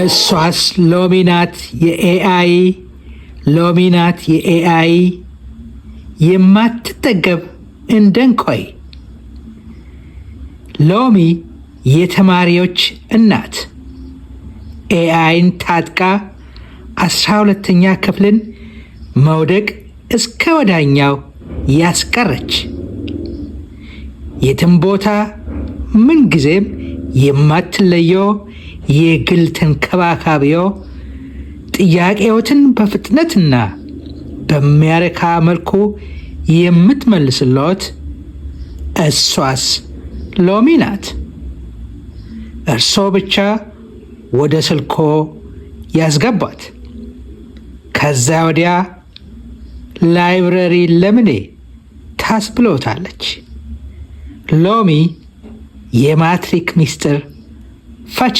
እሷስ ሎሚ ናት የኤአይ ሎሚ ናት የኤአይ የማትጠገብ እንደ እንኮይ ሎሚ የተማሪዎች እናት ኤአይን ታጥቃ 12ኛ ክፍልን መውደቅ እስከ ወዳኛው ያስቀረች የትም ቦታ ምንጊዜም የማትለየው የግል ተንከባካቢው ጥያቄዎትን በፍጥነትና በሚያረካ መልኩ የምትመልስልዎት እሷስ ሎሚ ናት። እርሶ ብቻ ወደ ስልኮ ያስገቧት። ከዛ ወዲያ ላይብረሪ ለምኔ ታስብሎታለች። ሎሚ የማትሪክ ሚስጥር ፈቺ